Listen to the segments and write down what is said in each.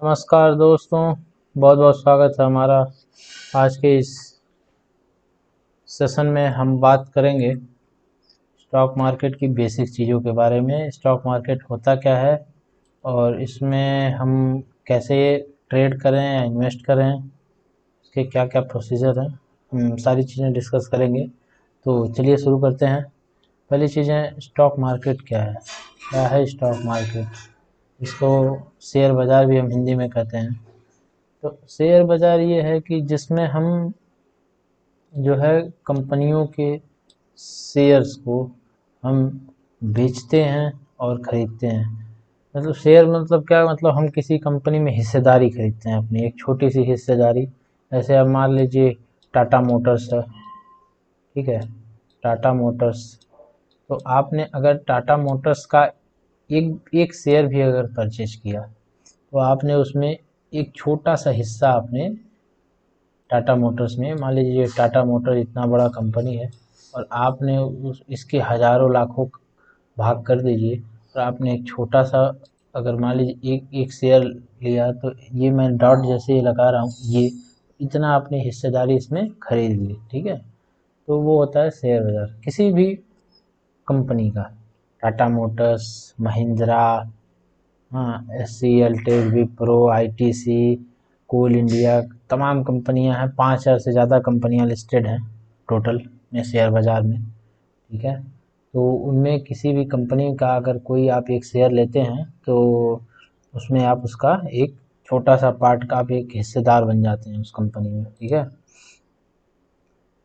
नमस्कार दोस्तों, बहुत बहुत स्वागत है हमारा। आज के इस सेशन में हम बात करेंगे स्टॉक मार्केट की बेसिक चीज़ों के बारे में। स्टॉक मार्केट होता क्या है और इसमें हम कैसे ट्रेड करें या इन्वेस्ट करें, इसके क्या क्या प्रोसीजर हैं, हम सारी चीज़ें डिस्कस करेंगे। तो चलिए शुरू करते हैं। पहली चीज़ें, स्टॉक मार्केट क्या है। क्या है स्टॉक मार्केट? इसको शेयर बाज़ार भी हम हिंदी में कहते हैं। तो शेयर बाज़ार ये है कि जिसमें हम जो है कंपनियों के शेयर्स को हम बेचते हैं और ख़रीदते हैं। मतलब शेयर मतलब क्या, मतलब हम किसी कंपनी में हिस्सेदारी खरीदते हैं, अपनी एक छोटी सी हिस्सेदारी। ऐसे आप मान लीजिए टाटा मोटर्स है, ठीक है, टाटा मोटर्स। तो आपने अगर टाटा मोटर्स का एक एक शेयर भी अगर परचेज किया तो आपने उसमें एक छोटा सा हिस्सा आपने टाटा मोटर्स में, मान लीजिए टाटा मोटर इतना बड़ा कंपनी है और आपने इसके हज़ारों लाखों भाग कर दीजिए और आपने एक छोटा सा, अगर मान लीजिए एक एक शेयर लिया, तो ये मैं डॉट जैसे लगा रहा हूँ, ये इतना आपने हिस्सेदारी इसमें खरीद ली, ठीक है। तो वो होता है शेयर बाज़ार किसी भी कंपनी का। टाटा मोटर्स, महिंद्रा, हाँ, SCL, टेक, विप्रो, ITC, कोल इंडिया, तमाम कंपनियां हैं। 5,000 से ज़्यादा कंपनियां लिस्टेड हैं टोटल में शेयर बाज़ार में, ठीक है। तो उनमें किसी भी कंपनी का अगर कोई आप एक शेयर लेते हैं तो उसमें आप उसका एक छोटा सा पार्ट का आप एक हिस्सेदार बन जाते हैं उस कंपनी में, ठीक है।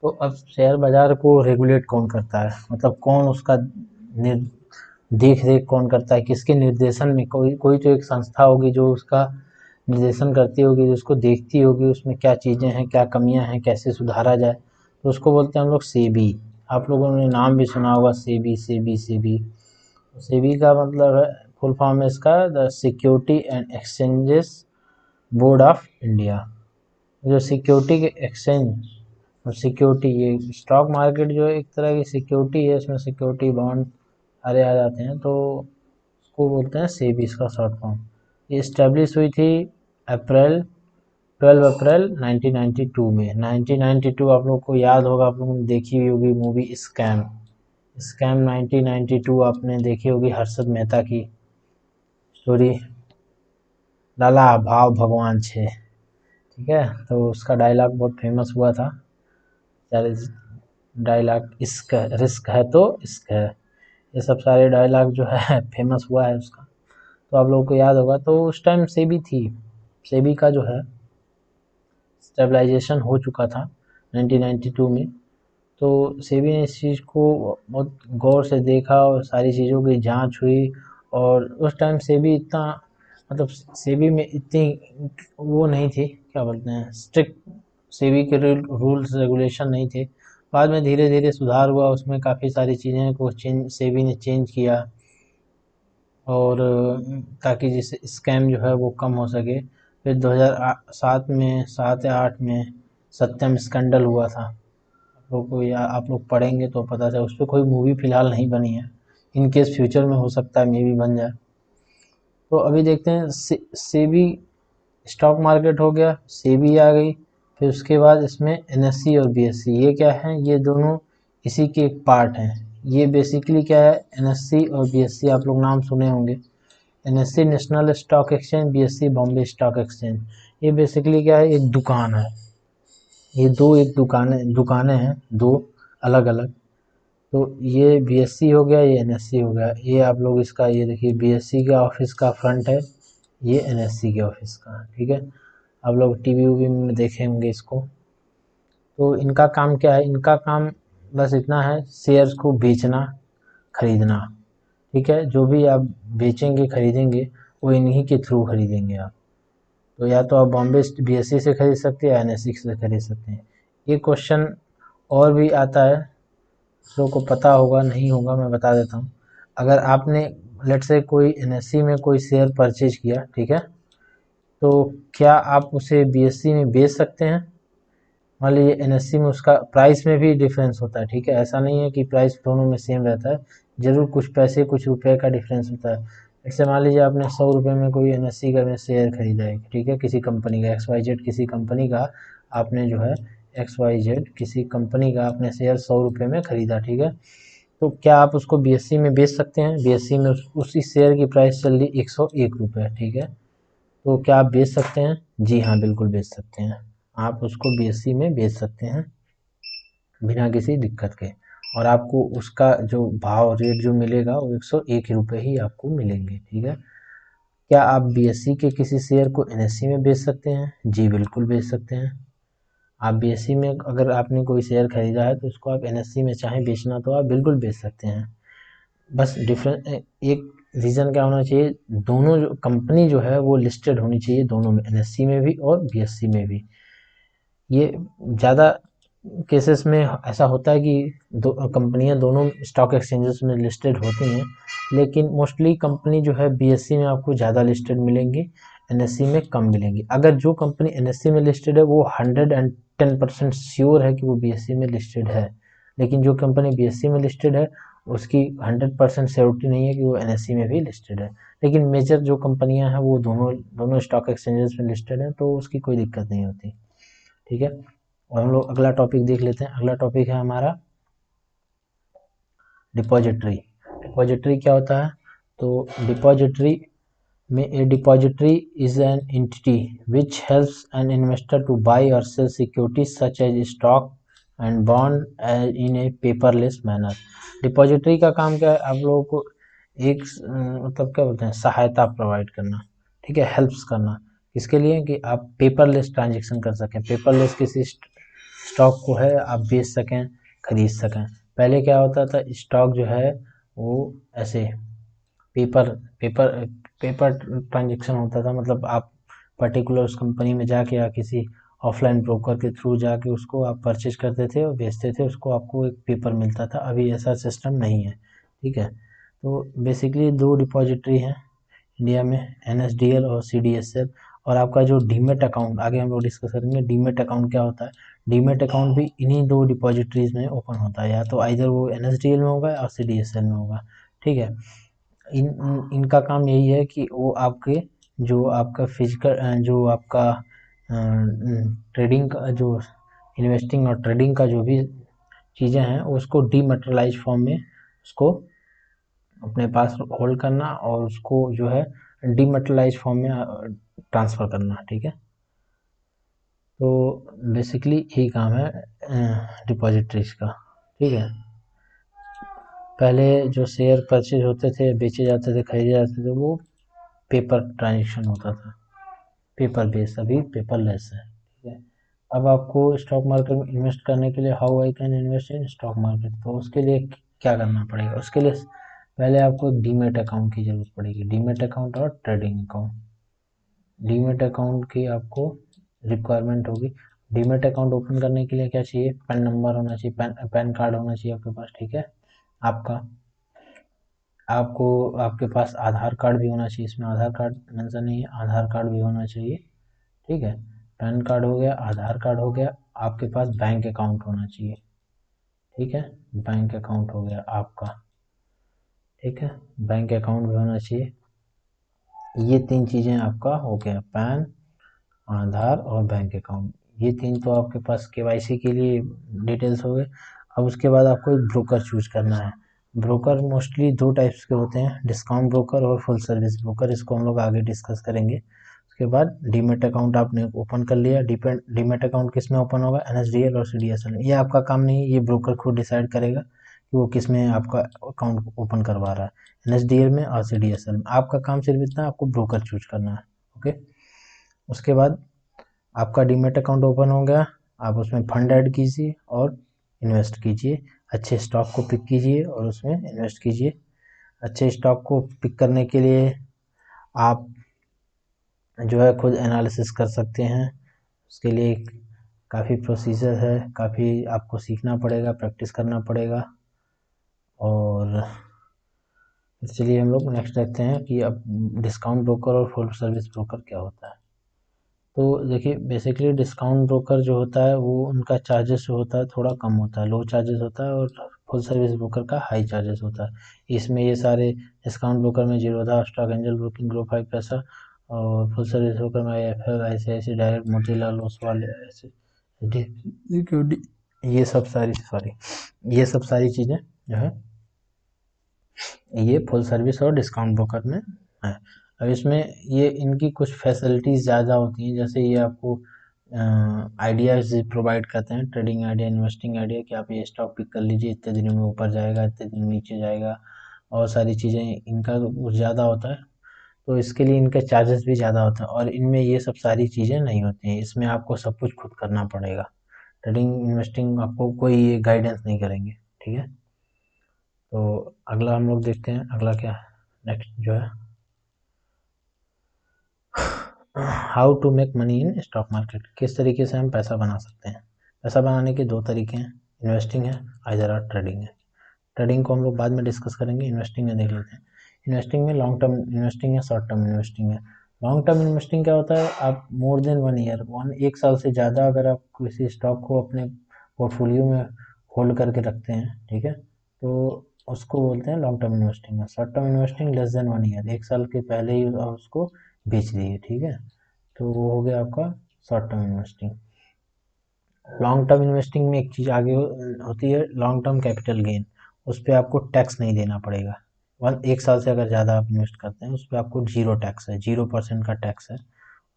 तो अब शेयर बाज़ार को रेगुलेट कौन करता है, मतलब कौन उसका देख रेख कौन करता है, किसके निर्देशन में? कोई कोई तो एक संस्था होगी जो उसका निर्देशन करती होगी, जो उसको देखती होगी उसमें क्या चीज़ें हैं, क्या कमियां हैं, कैसे सुधारा जाए। तो उसको बोलते हैं हम लोग सेबी। आप लोगों ने नाम भी सुना होगा, सेबी सेबी सेबी। सेबी का मतलब है, फुल फॉर्म है इसका, the security and exchanges board of India. जो सिक्योरिटी के एक्सचेंज और सिक्योरिटी, ये स्टॉक मार्केट जो एक तरह की सिक्योरिटी है, इसमें सिक्योरिटी बॉन्ड सारे आ जाते हैं, तो उसको बोलते हैं सेबी, इसका शॉर्ट फॉर्म। ये इस्टेब्लिश हुई थी अप्रैल 12 अप्रैल 1992 में। 1992 आप लोग को याद होगा, आप लोगों ने देखी हुई होगी मूवी स्कैम। स्कैम 1992 आपने देखी होगी, हर्षद मेहता की स्टोरी, लाला भाव भगवान छे, ठीक है। तो उसका डायलॉग बहुत फेमस हुआ था, डायलॉग इश्क रिस्क है तो इश्क है, ये सब सारे डायलॉग जो है फेमस हुआ है उसका, तो आप लोगों को याद होगा। तो उस टाइम सेबी थी, सेबी का जो है स्टेबलाइजेशन हो चुका था 1992 में। तो सेबी ने इस चीज़ को बहुत गौर से देखा और सारी चीज़ों की जांच हुई। और उस टाइम सेबी इतना, मतलब सेबी में इतनी वो नहीं थी, क्या बोलते हैं, स्ट्रिक्ट सेबी के रूल्स रेगुलेशन नहीं थे। बाद में धीरे धीरे सुधार हुआ, उसमें काफ़ी सारी चीज़ें को सेबी ने चेंज किया, और ताकि जिससे स्कैम जो है वो कम हो सके। फिर 2007 में, 7 या 8 में सत्यम स्कैंडल हुआ था। आप लोग को, या आप लोग पढ़ेंगे तो पता चले। उस पर कोई मूवी फ़िलहाल नहीं बनी है, इन केस फ्यूचर में हो सकता है मे भी बन जाए। तो अभी देखते हैं, सेबी स्टॉक मार्केट हो गया, सेबी आ गई। फिर उसके बाद इसमें NSE और BSE, ये क्या है, ये दोनों इसी के एक पार्ट हैं। ये बेसिकली क्या है, NSE और BSE आप लोग नाम सुने होंगे। NSE national stock exchange, BSE Bombay stock exchange. ये बेसिकली क्या है, एक दुकान है। ये एक दुकानें हैं, दो अलग अलग। तो ये BSE हो गया, ये NSE हो गया। ये आप लोग इसका, ये देखिए BSE का ऑफिस का फ्रंट है, ये NSE के ऑफिस का, ठीक है। आप लोग टीवी वीवी में देखे होंगे इसको। तो इनका काम क्या है, इनका काम बस इतना है, शेयर्स को बेचना खरीदना, ठीक है। जो भी आप बेचेंगे खरीदेंगे वो इन्हीं के थ्रू खरीदेंगे आप। तो या तो आप बॉम्बे BSE से खरीद सकते हैं या NSE से खरीद सकते हैं। ये क्वेश्चन और भी आता है, लोगों को पता होगा नहीं होगा, मैं बता देता हूँ। अगर आपने लेट से कोई NSE में कोई शेयर परचेज किया, ठीक है, तो क्या आप उसे BSE में बेच सकते हैं? मान लीजिए NSE में उसका प्राइस में भी डिफरेंस होता है, ठीक है। ऐसा नहीं है कि प्राइस दोनों में सेम रहता है, ज़रूर कुछ पैसे कुछ रुपए का डिफरेंस होता है। इससे मान लीजिए आपने 100 रुपये में कोई NSE का में शेयर खरीदा है, ठीक है, किसी कंपनी का XYZ किसी कंपनी का आपने जो है XYZ किसी कंपनी का आपने शेयर 100 रुपये में खरीदा, ठीक है। तो क्या आप उसको BSE में बेच सकते हैं? BSE में उसी शेयर की प्राइस चल रही 101 रुपये, ठीक है। तो क्या आप बेच सकते हैं? जी हाँ, बिल्कुल बेच सकते हैं। आप उसको BSE में बेच सकते हैं बिना किसी दिक्कत के, और आपको उसका जो भाव रेट जो मिलेगा वो 101 रुपये ही आपको मिलेंगे, ठीक है। क्या आप BSE के किसी शेयर को NSE में बेच सकते हैं? जी बिल्कुल बेच सकते हैं। आप BSE में अगर आपने कोई शेयर खरीदा है तो उसको आप NSE में चाहें बेचना तो आप बिल्कुल बेच सकते हैं। बस डिफरेंस एक रीज़न क्या होना चाहिए, दोनों जो कंपनी जो है वो लिस्टेड होनी चाहिए दोनों में, NSE में भी और BSE में भी। ये ज़्यादा केसेस में ऐसा होता है कि दो कंपनियां दोनों स्टॉक एक्सचेंजेस में लिस्टेड होती हैं, लेकिन मोस्टली कंपनी जो है BSE में आपको ज़्यादा लिस्टेड मिलेंगी, NSE में कम मिलेंगी। अगर जो कंपनी NSE में लिस्टेड है वो 110% श्योर है कि वो BSE में लिस्टेड है, लेकिन जो कंपनी BSE में लिस्टेड है उसकी 100% श्योरिटी नहीं है कि वो NSE में भी लिस्टेड है। लेकिन मेजर जो कंपनियां हैं वो दोनों दोनों स्टॉक एक्सचेंजेस में लिस्टेड हैं, तो उसकी कोई दिक्कत नहीं होती, ठीक है। और हम लोग अगला टॉपिक देख लेते हैं। अगला टॉपिक है हमारा डिपॉजिटरी। डिपॉजिटरी क्या होता है? तो डिपॉजिटरी में a depository is an entity which helps an investor to buy or sell securities such as stock and bond in a paperless manner. Depository का काम क्या है? आप लोगों को एक मतलब क्या बोलते हैं, सहायता प्रोवाइड करना, ठीक है, हेल्प्स करना। किसके लिए? कि आप पेपरलेस ट्रांजेक्शन कर सकें, पेपरलेस किसी स्टॉक को है आप बेच सकें, खरीद सकें। पहले क्या होता था, स्टॉक जो है वो ऐसे पेपर पेपर पेपर ट्रांजेक्शन होता था, मतलब आप पर्टिकुलर उस कंपनी में जाके या किसी ऑफलाइन ब्रोकर के थ्रू जाके उसको आप परचेज करते थे और बेचते थे, उसको आपको एक पेपर मिलता था। अभी ऐसा सिस्टम नहीं है, ठीक है। तो बेसिकली दो डिपॉजिटरी हैं इंडिया में, NSDL और CDSL। और आपका जो डीमेट अकाउंट, आगे हम लोग डिस्कस करेंगे डीमेट अकाउंट क्या होता है। डीमेट अकाउंट भी इन्हीं दो डिपॉजिटरीज में ओपन होता है, या तो आइदर वो NSDL में होगा या CDSL में होगा, ठीक है। इनका काम यही है कि वो आपके जो आपका फिजिकल जो आपका ट्रेडिंग का जो इन्वेस्टिंग और ट्रेडिंग का जो भी चीज़ें हैं उसको डीमेटेरियलाइज फॉर्म में उसको अपने पास होल्ड करना और उसको जो है डीमेटेरियलाइज फॉर्म में ट्रांसफ़र करना, ठीक है। तो बेसिकली यही काम है डिपॉजिटरीज का, ठीक है। पहले जो शेयर परचेज होते थे, बेचे जाते थे, खरीदे जाते थे, वो पेपर ट्रांजेक्शन होता था, पेपर बेस, अभी पेपरलेस है, ठीक है। अब आपको स्टॉक मार्केट में इन्वेस्ट करने के लिए how I can invest in stock market, तो उसके लिए क्या करना पड़ेगा? उसके लिए पहले आपको डीमेट अकाउंट की ज़रूरत पड़ेगी, डीमेट अकाउंट और ट्रेडिंग अकाउंट। डीमेट अकाउंट की आपको रिक्वायरमेंट होगी। डीमेट अकाउंट ओपन करने के लिए क्या चाहिए? पैन नंबर होना चाहिए, पैन कार्ड होना चाहिए आपके पास, ठीक है। आपका आपको आपके पास आधार कार्ड भी होना चाहिए, इसमें आधार कार्ड मेंशन नहीं है, आधार कार्ड भी होना चाहिए, ठीक है। पैन कार्ड हो गया, आधार कार्ड हो गया, आपके पास बैंक अकाउंट होना चाहिए, ठीक है। बैंक अकाउंट हो गया आपका, ठीक है, बैंक अकाउंट भी होना चाहिए। ये तीन चीज़ें आपका हो गया, पैन, आधार और बैंक अकाउंट। ये तीन तो आपके पास KYC के लिए डिटेल्स हो गए। अब उसके बाद आपको एक ब्रोकर चूज करना है। ब्रोकर मोस्टली दो टाइप्स के होते हैं, डिस्काउंट ब्रोकर और फुल सर्विस ब्रोकर, इसको हम लोग आगे डिस्कस करेंगे। उसके बाद डीमेट अकाउंट आपने ओपन कर लिया। डीमेट अकाउंट किस में ओपन होगा? NSDL और CDSL में। ये आपका काम नहीं है, ये ब्रोकर खुद डिसाइड करेगा कि वो किस में आपका अकाउंट ओपन करवा रहा है, NSDL में और CDSL में। आपका काम सिर्फ इतना, आपको ब्रोकर चूज करना है, ओके। उसके बाद आपका डीमेट अकाउंट ओपन हो गया, आप उसमें फंड ऐड कीजिए और इन्वेस्ट कीजिए, अच्छे स्टॉक को पिक कीजिए और उसमें इन्वेस्ट कीजिए। अच्छे स्टॉक को पिक करने के लिए आप जो है खुद एनालिसिस कर सकते हैं, उसके लिए काफ़ी प्रोसीजर है, काफ़ी आपको सीखना पड़ेगा, प्रैक्टिस करना पड़ेगा। और चलिए हम लोग नेक्स्ट देखते हैं कि अब डिस्काउंट ब्रोकर और फुल सर्विस ब्रोकर क्या होता है। तो देखिए बेसिकली डिस्काउंट ब्रोकर जो होता है वो उनका चार्जेस जो होता है थोड़ा कम होता है, लो चार्जेस होता है, और फुल सर्विस ब्रोकर का हाई चार्जेस होता है। इसमें ये सारे डिस्काउंट ब्रोकर में Zerodha, stock angel broking, grow 5 पैसा, और फुल सर्विस ब्रोकर में IIFL, ICICI direct, Motilal Oswal, ऐसे ये सब सारी चीज़ें जो है ये फुल सर्विस और डिस्काउंट ब्रोकर में है। अब इसमें ये इनकी कुछ फैसिलिटीज़ ज़्यादा होती हैं, जैसे ये आपको आइडियाज़ प्रोवाइड करते हैं, ट्रेडिंग आइडिया, इन्वेस्टिंग आइडिया, कि आप ये स्टॉक पिक कर लीजिए, इतने दिनों में ऊपर जाएगा, इतने दिन नीचे जाएगा, और सारी चीज़ें इनका कुछ ज़्यादा होता है, तो इसके लिए इनके चार्जेस भी ज़्यादा होते हैं। और इनमें ये सब सारी चीज़ें नहीं होती हैं, इसमें आपको सब कुछ खुद करना पड़ेगा। ट्रेडिंग इन्वेस्टिंग आपको कोई गाइडेंस नहीं करेंगे, ठीक है। तो अगला हम लोग देखते हैं, अगला क्या है, नेक्स्ट जो है how to make money in stock market, किस तरीके से हम पैसा बना सकते हैं। पैसा बनाने के दो तरीके हैं, इन्वेस्टिंग है, आइदर आर ट्रेडिंग है। ट्रेडिंग को हम लोग बाद में डिस्कस करेंगे, इन्वेस्टिंग में देख लेते हैं। इन्वेस्टिंग में लॉन्ग टर्म इन्वेस्टिंग है, शॉर्ट टर्म इन्वेस्टिंग है। लॉन्ग टर्म इन्वेस्टिंग क्या होता है, आप मोर देन 1 ईयर, एक साल से ज़्यादा अगर आप किसी स्टॉक को अपने पोर्टफोलियो में होल्ड करके रखते हैं, ठीक है, तो उसको बोलते हैं लॉन्ग टर्म इन्वेस्टिंग है। Short term investing less than 1 year, एक साल के पहले ही आप उसको बेच दिए, ठीक है, तो वो हो गया आपका short term investing. Long term investing में एक चीज़ आगे होती है, लॉन्ग टर्म कैपिटल गेन, उस पर आपको टैक्स नहीं देना पड़ेगा। एक साल से अगर ज़्यादा आप इन्वेस्ट करते हैं उस पर आपको 0 टैक्स है, 0% का टैक्स है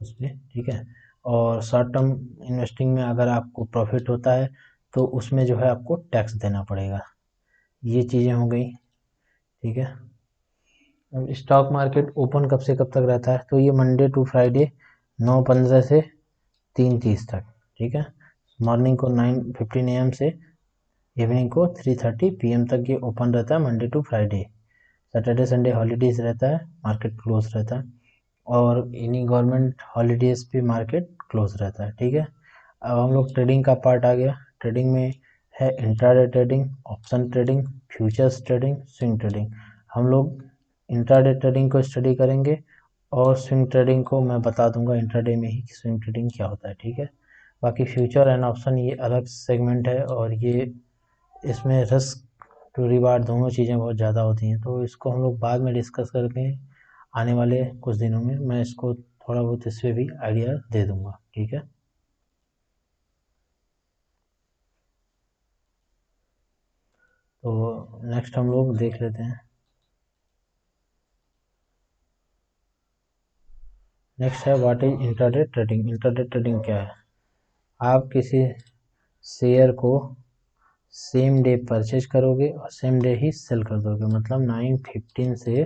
उस पर, ठीक है। और शॉर्ट टर्म इन्वेस्टिंग में अगर आपको प्रॉफिट होता है तो उसमें जो है आपको टैक्स देना पड़ेगा। ये चीज़ें हो गई, ठीक है। अब स्टॉक मार्केट ओपन कब से कब तक रहता है, तो ये मंडे टू फ्राइडे 9:15 से 3:30 तक, ठीक है। मॉर्निंग को 9:15 AM से इवनिंग को 3:30 PM तक ये ओपन रहता है, Monday to Friday. Saturday Sunday holidays रहता है, मार्केट क्लोज रहता है, और इन्हीं गवर्नमेंट हॉलीडेज पे मार्केट क्लोज रहता है, ठीक है। अब हम लोग ट्रेडिंग का पार्ट आ गया। ट्रेडिंग में है intraday trading, option trading, futures trading, swing trading. हम लोग इंट्राडे ट्रेडिंग को स्टडी करेंगे और स्विंग ट्रेडिंग को मैं बता दूंगा इंट्राडे में ही कि स्विंग ट्रेडिंग क्या होता है, ठीक है। बाकी फ्यूचर एंड ऑप्शन ये अलग सेगमेंट है, और ये इसमें रिस्क टू रिवार्ड दोनों चीज़ें बहुत ज़्यादा होती हैं, तो इसको हम लोग बाद में डिस्कस करके आने वाले कुछ दिनों में मैं इसको थोड़ा बहुत इस पर भी आइडिया दे दूंगा, ठीक है। तो नेक्स्ट हम लोग देख लेते हैं, नेक्स्ट है what is intraday trading. Intraday trading क्या है, आप किसी शेयर को सेम डे परचेज करोगे और सेम डे ही सेल कर दोगे, मतलब 9:15 से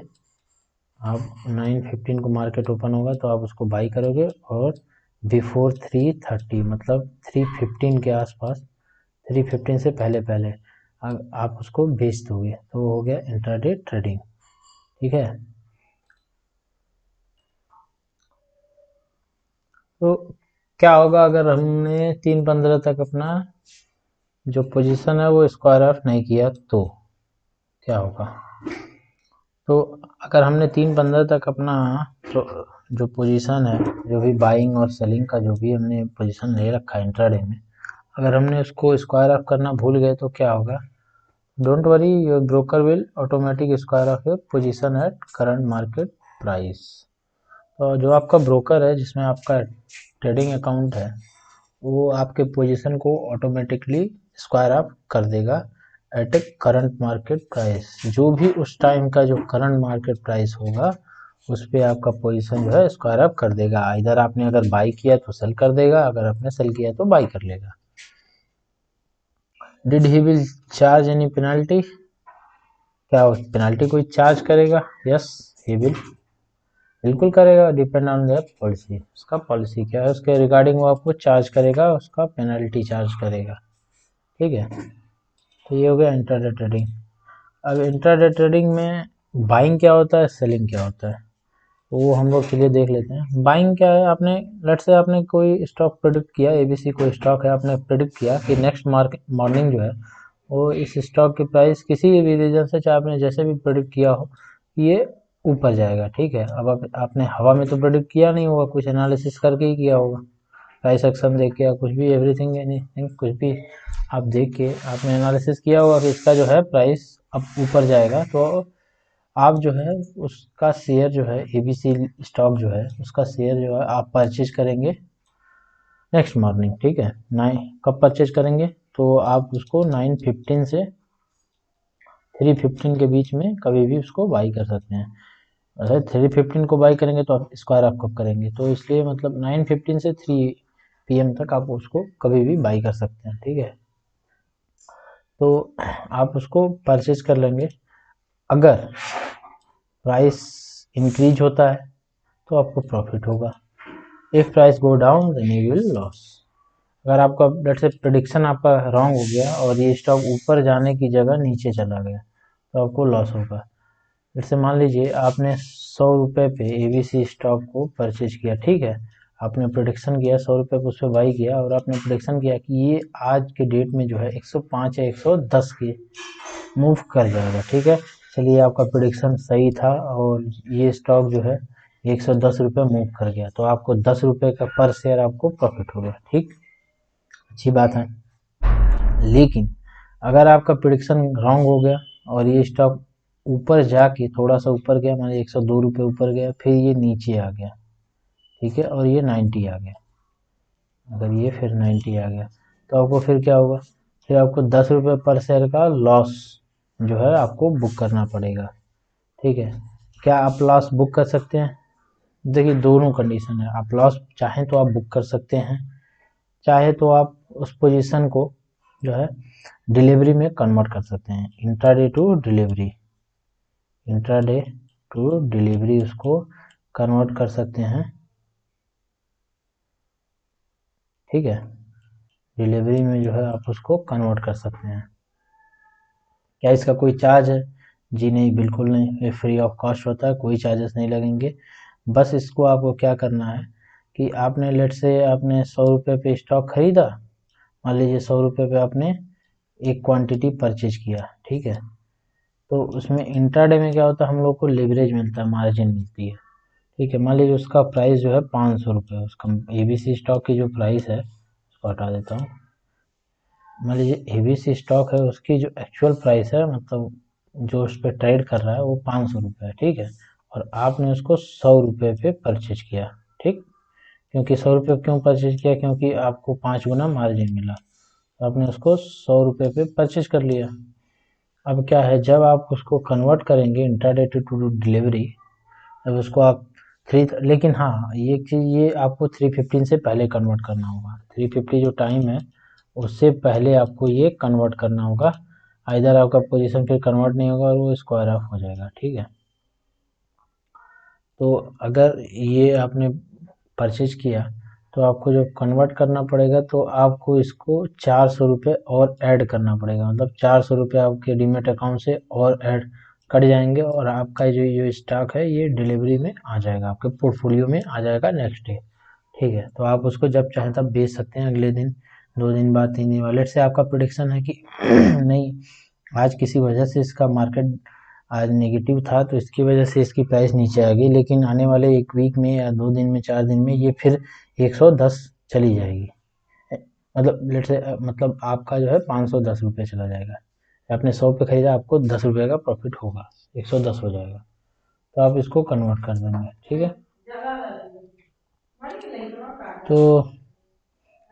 आप 9:15 को मार्केट ओपन होगा तो आप उसको बाई करोगे, और बिफोर 3:30 मतलब 3:15 के आसपास, 3:15 से पहले पहले आप उसको बेच दोगे, तो वो हो गया इंट्राडे ट्रेडिंग, ठीक है। तो क्या होगा अगर हमने 3:15 तक अपना जो पोजीशन है वो स्क्वायर ऑफ नहीं किया, तो क्या होगा। तो अगर हमने 3:15 तक अपना तो जो पोजीशन है, जो भी बाइंग और सेलिंग का जो भी हमने पोजीशन ले रखा है इंट्राडे में, अगर हमने उसको स्क्वायर ऑफ करना भूल गए तो क्या होगा, don't worry, your broker will automatic square of your position at current market price. तो जो आपका ब्रोकर है जिसमें आपका ट्रेडिंग अकाउंट है, वो आपके पोजीशन को ऑटोमेटिकली स्क्वायर ऑफ कर देगा एट ए करंट मार्केट प्राइस। जो भी उस टाइम का जो करंट मार्केट प्राइस होगा उस पर आपका पोजीशन जो है स्क्वायर ऑफ कर देगा। इधर आपने अगर बाई किया तो सेल कर देगा, अगर आपने सेल किया तो बाई कर लेगा। Did he will charge any penalty, क्या पेनल्टी कोई चार्ज करेगा, यस ही विल, बिल्कुल करेगा, डिपेंड ऑन देयर पॉलिसी। उसका पॉलिसी क्या है उसके रिगार्डिंग वो आपको चार्ज करेगा, उसका पेनल्टी चार्ज करेगा, ठीक है। तो ये हो गया इंट्राडे ट्रेडिंग। अब इंट्राडे ट्रेडिंग में बाइंग क्या होता है, सेलिंग क्या होता है, वो हम लोग चलिए देख लेते हैं। बाइंग क्या है, आपने लेट्स से आपने कोई स्टॉक प्रेडिक्ट किया, ABC कोई स्टॉक है, आपने प्रेडिक्ट किया कि नेक्स्ट मार्केट मॉर्निंग जो है वो इस स्टॉक की प्राइस किसी भी रीजन से, चाहे आपने जैसे भी प्रेडिक्ट किया हो, ये ऊपर जाएगा, ठीक है। अब आपने हवा में तो प्रेडिक्ट किया नहीं होगा, कुछ एनालिसिस करके ही किया होगा, प्राइस एक्शन देख के या कुछ भी, एवरीथिंग एनीथिंग कुछ भी आप देख के आपने एनालिसिस किया होगा कि इसका जो है प्राइस अब ऊपर जाएगा, तो आप जो है उसका शेयर जो है एबीसी स्टॉक जो है उसका शेयर जो है आप परचेज करेंगे नेक्स्ट मॉर्निंग, ठीक है। कब परचेज करेंगे, तो आप उसको 9:15 से 3:15 के बीच में कभी भी उसको बाई कर सकते हैं। अगर 3:15 को बाई करेंगे तो आप स्क्वायर आप कब करेंगे, तो इसलिए मतलब 9:15 से 3 PM तक आप उसको कभी भी बाई कर सकते हैं, ठीक है। तो आप उसको परचेज कर लेंगे। अगर प्राइस इंक्रीज होता है तो आपको प्रॉफिट होगा, if price go down then you will loss. अगर आपका लेट्स से प्रेडिक्शन आपका रॉन्ग हो गया और ये स्टॉक ऊपर जाने की जगह नीचे चला गया तो आपको लॉस होगा। जैसे मान लीजिए आपने 100 रुपये पे एबीसी स्टॉक को परचेज किया, ठीक है। आपने प्रोडिक्शन किया 100 रुपये पे, उस पर बाई किया और आपने प्रोडिक्शन किया कि ये आज के डेट में जो है 105 या 110 के मूव कर जाएगा, ठीक है। चलिए आपका प्रोडिक्शन सही था और ये स्टॉक जो है 110 रुपये मूव कर गया, तो आपको 10 रुपये का पर शेयर आपको प्रॉफिट हो गया, ठीक, अच्छी बात है। लेकिन अगर आपका प्रिडिक्शन रॉन्ग हो गया और ये स्टॉक ऊपर जाके थोड़ा सा ऊपर गया, मान 102 रुपये ऊपर गया, फिर ये नीचे आ गया, ठीक है, और ये 90 आ गया, अगर ये फिर 90 आ गया तो आपको फिर क्या होगा, फिर आपको 10 रुपये पर शेयर का लॉस जो है आपको बुक करना पड़ेगा, ठीक है। क्या आप लॉस बुक कर सकते हैं, देखिए दोनों कंडीशन है, आप लॉस चाहें तो आप बुक कर सकते हैं, चाहे तो आप उस पोजीशन को जो है डिलीवरी में कन्वर्ट कर सकते हैं, intraday to delivery, intraday to delivery उसको कन्वर्ट कर सकते हैं, ठीक है। डिलीवरी में जो है आप उसको कन्वर्ट कर सकते हैं। क्या इसका कोई चार्ज है, जी नहीं, बिल्कुल नहीं, ये फ्री ऑफ कॉस्ट होता है, कोई चार्जेस नहीं लगेंगे। बस इसको आपको क्या करना है कि आपने लेट से आपने 100 रुपये पे स्टॉक खरीदा, मान लीजिए 100 रुपये पे आपने एक क्वांटिटी परचेज किया, ठीक है। तो उसमें इंट्राडे में क्या होता है, हम लोग को लेवरेज मिलता है, मार्जिन मिलती है, ठीक है। मान लीजिए उसका प्राइस जो है 500 रुपये, उसका एबीसी स्टॉक की जो प्राइस है उसको हटा देता हूँ। मान लीजिए एबीसी स्टॉक है, उसकी जो एक्चुअल प्राइस है, मतलब जो उस पर ट्रेड कर रहा है वो 500 रुपये है, ठीक है। और आपने उसको 100 रुपये पे परचेज किया, ठीक। क्योंकि 100 रुपये क्यों परचेज किया, क्योंकि आपको 5 गुना मार्जिन मिला, तो आपने उसको 100 रुपये पे परचेज कर लिया। अब क्या है, जब आप उसको कन्वर्ट करेंगे इंट्राडे टू डिलीवरी, जब उसको आप लेकिन हाँ ये चीज़, ये आपको 3:15 से पहले कन्वर्ट करना होगा, 3:50 जो टाइम है उससे पहले आपको ये कन्वर्ट करना होगा, इधर आपका पोजीशन फिर कन्वर्ट नहीं होगा और वो स्क्वायर ऑफ हो जाएगा, ठीक है। तो अगर ये आपने परचेज किया तो आपको जब कन्वर्ट करना पड़ेगा तो आपको इसको 400 रुपये और ऐड करना पड़ेगा, मतलब 400 रुपये आपके डीमेट अकाउंट से और ऐड कट जाएंगे और आपका जो स्टॉक है ये डिलीवरी में आ जाएगा, आपके पोर्टफोलियो में आ जाएगा नेक्स्ट डे, ठीक है। तो आप उसको जब चाहें तब बेच सकते हैं, अगले दिन, 2 दिन बाद, 3 दिन बाद। लेट से आपका प्रोडिक्शन है कि नहीं, आज किसी वजह से इसका मार्केट आज नेगेटिव था तो इसकी वजह से इसकी प्राइस नीचे आ गई, लेकिन आने वाले 1 वीक में या 2 दिन में, 4 दिन में ये फिर 110 चली जाएगी, मतलब लेट से मतलब आपका जो है 510 रुपये चला जाएगा, आपने 100 पे खरीदा, आपको 10 रुपये का प्रॉफिट होगा, 110 हो जाएगा, तो आप इसको कन्वर्ट कर देंगे, ठीक है। तो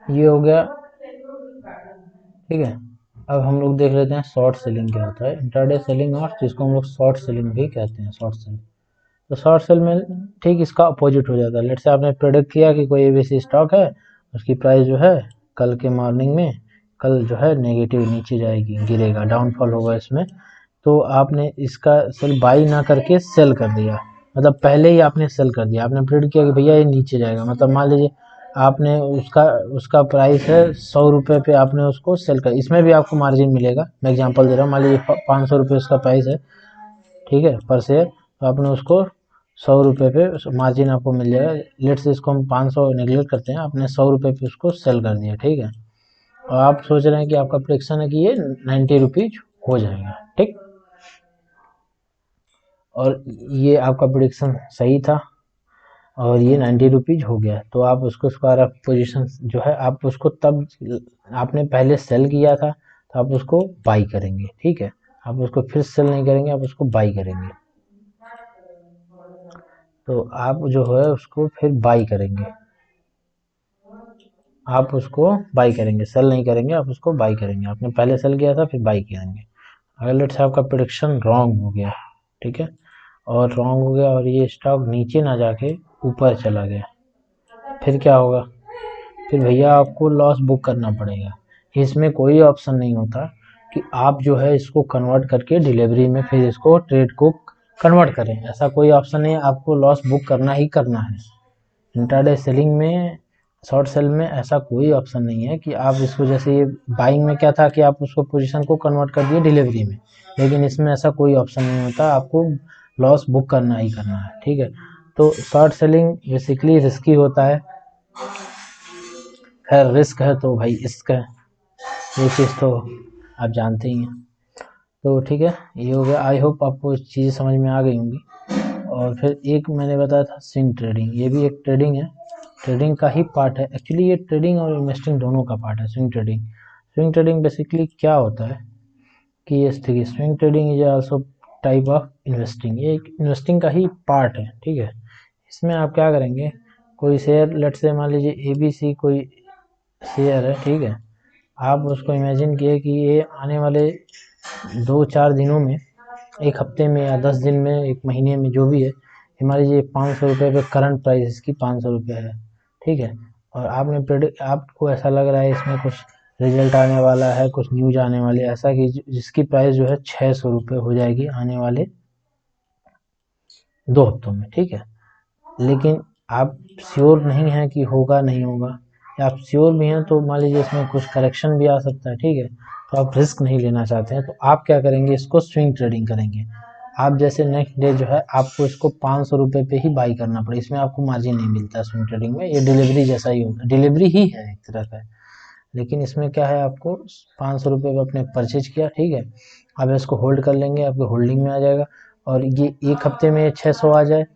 ये हो गया, ठीक है। अब हम लोग देख लेते हैं शॉर्ट सेलिंग क्या होता है, इंट्राडे सेलिंग और जिसको हम लोग शॉर्ट सेलिंग भी कहते हैं, शॉर्ट सेल। तो शॉर्ट सेल में ठीक इसका अपोजिट हो जाता है, लेट से आपने प्रेडिक्ट किया कि कोई एबीसी स्टॉक है, उसकी प्राइस जो है कल के मॉर्निंग में, कल जो है नेगेटिव नीचे जाएगी, गिरेगा, डाउनफॉल होगा इसमें, तो आपने इसका सेल बाई ना करके सेल कर दिया, मतलब पहले ही आपने सेल कर दिया, आपने प्रेडिक्ट किया कि भैया ये नीचे जाएगा, मतलब मान लीजिए आपने उसका उसका प्राइस है 100 रुपये पे, आपने उसको सेल कर, इसमें भी आपको मार्जिन मिलेगा, मैं एग्जांपल दे रहा हूँ, मान लीजिए 500 रुपये उसका प्राइस है, ठीक है, पर शेयर, तो आपने उसको 100 रुपये पे मार्जिन आपको मिल जाएगा, लेट से इसको हम 500 नेगलेक्ट करते हैं, आपने 100 रुपये पे उसको सेल कर दिया, ठीक है। और आप सोच रहे हैं कि आपका प्रेडिक्शन है कि ये 90 रुपीज हो जाएगा, ठीक, और ये आपका प्रेडिक्शन सही था, और ये 90 रुपीज़ हो गया। तो आप उसको स्क्वायर ऑफ पोजीशन जो है आप उसको तब आपने पहले सेल किया था तो आप उसको बाई करेंगे, ठीक है। आप उसको फिर सेल नहीं करेंगे, आप उसको बाई करेंगे। तो आप जो है उसको फिर बाई करेंगे, आप उसको बाई करेंगे, सेल नहीं करेंगे, आप उसको बाई करेंगे। आपने पहले सेल किया था फिर बाई करेंगे। अगर लेट्स से आपका प्रेडिक्शन रॉन्ग हो गया, ठीक है, और रॉन्ग हो गया और ये स्टॉक नीचे ना जाके ऊपर चला गया, फिर क्या होगा? फिर भैया आपको लॉस बुक करना पड़ेगा। इसमें कोई ऑप्शन नहीं होता कि आप जो है इसको कन्वर्ट करके डिलीवरी में फिर इसको ट्रेड को कन्वर्ट करें, ऐसा कोई ऑप्शन नहीं है। आपको लॉस बुक करना ही करना है। इंट्राडे सेलिंग में, शॉर्ट सेल में ऐसा कोई ऑप्शन नहीं है कि आप इसको, जैसे ये बाइंग में क्या था कि आप उसको पोजीशन को कन्वर्ट कर दिए डिलीवरी में, लेकिन इसमें ऐसा कोई ऑप्शन नहीं होता, आपको लॉस बुक करना ही करना है, ठीक है। तो शॉर्ट सेलिंग बेसिकली रिस्की होता है। खैर रिस्क है तो भाई इश्क है, ये चीज़ तो आप जानते ही हैं। तो ठीक है, ये हो गया। आई होप आपको चीज़ें समझ में आ गई होंगी। और फिर एक मैंने बताया था स्विंग ट्रेडिंग, ये भी एक ट्रेडिंग है, ट्रेडिंग का ही पार्ट है एक्चुअली। ये ट्रेडिंग और इन्वेस्टिंग दोनों का पार्ट है swing trading. Swing trading basically क्या होता है कि ये देखिए, swing trading is also type of investing, ये एक इन्वेस्टिंग का ही पार्ट है, ठीक है। इसमें आप क्या करेंगे, कोई शेयर, लेट्स से मान लीजिए ABC कोई शेयर है, ठीक है। आप उसको इमेजिन किए कि ये आने वाले 2-4 दिनों में, एक हफ्ते में या 10 दिन में, एक महीने में, जो भी है, मान लीजिए 500 रुपये पे करंट प्राइस इसकी 500 रुपये है, ठीक है। और आपने प्रेडिक्ट, आपको ऐसा लग रहा है इसमें कुछ रिजल्ट आने वाला है, कुछ न्यूज आने वाली है, ऐसा कि जिसकी प्राइस जो है 600 रुपये हो जाएगी आने वाले 2 हफ्तों में, ठीक है। लेकिन आप श्योर नहीं हैं कि होगा नहीं होगा, या आप श्योर भी हैं तो मान लीजिए इसमें कुछ करेक्शन भी आ सकता है, ठीक है। तो आप रिस्क नहीं लेना चाहते हैं तो आप क्या करेंगे, इसको स्विंग ट्रेडिंग करेंगे। आप जैसे नेक्स्ट डे जो है आपको इसको 500 रुपये पे ही बाई करना पड़े, इसमें आपको मार्जिन नहीं मिलता स्विंग ट्रेडिंग में, ये डिलीवरी जैसा ही होता है, डिलीवरी ही है एक तरह का। लेकिन इसमें क्या है, आपको 500 रुपये में आपने परचेज किया, ठीक है। आप इसको होल्ड कर लेंगे, आपके होल्डिंग में आ जाएगा। और ये एक हफ्ते में 600 आ जाए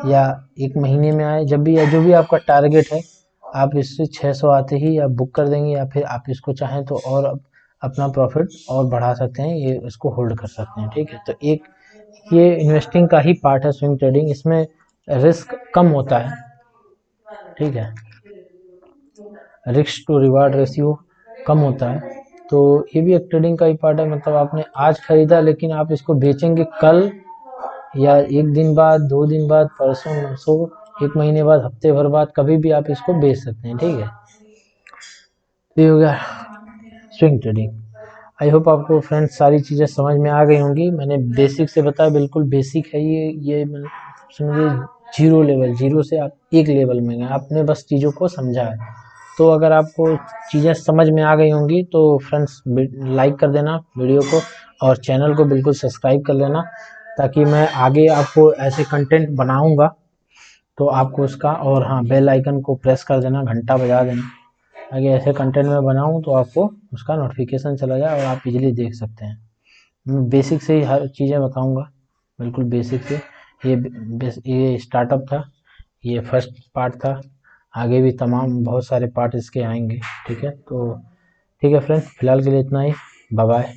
या एक महीने में आए, जब भी, या जो भी आपका टारगेट है, आप इससे 600 आते ही आप बुक कर देंगे, या फिर आप इसको चाहें तो और अपना प्रॉफिट और बढ़ा सकते हैं, ये इसको होल्ड कर सकते हैं, ठीक है। तो एक ये इन्वेस्टिंग का ही पार्ट है स्विंग ट्रेडिंग, इसमें रिस्क कम होता है, ठीक है। रिस्क टू रिवार्ड रेशियो कम होता है। तो ये भी एक ट्रेडिंग का ही पार्ट है, मतलब आपने आज खरीदा लेकिन आप इसको बेचेंगे कल, या एक दिन बाद, 2 दिन बाद, परसों, नरसों, एक महीने बाद, हफ्ते भर बाद, कभी भी आप इसको बेच सकते हैं, ठीक है। ये हो गया स्विंग ट्रेडिंग। आई होप आपको फ्रेंड्स सारी चीज़ें समझ में आ गई होंगी। मैंने बेसिक से बताया, बिल्कुल बेसिक है ये समझिए जीरो लेवल, जीरो से आप एक लेवल में गए, आपने बस चीज़ों को समझा है। तो अगर आपको चीज़ें समझ में आ गई होंगी तो फ्रेंड्स लाइक कर देना वीडियो को, और चैनल को बिल्कुल सब्सक्राइब कर लेना, ताकि मैं आगे आपको ऐसे कंटेंट बनाऊंगा तो आपको उसका, और हाँ, बेल आइकन को प्रेस कर देना, घंटा बजा देना, ताकि ऐसे कंटेंट में बनाऊं तो आपको उसका नोटिफिकेशन चला जाए और आप इजीली देख सकते हैं। मैं बेसिक से ही हर चीज़ें बताऊंगा, बिल्कुल बेसिक से। ये स्टार्टअप था, ये फर्स्ट पार्ट था, आगे भी तमाम बहुत सारे पार्ट इसके आएंगे, ठीक है। तो ठीक है फ्रेंड, फिलहाल के लिए इतना ही, बाय बाय।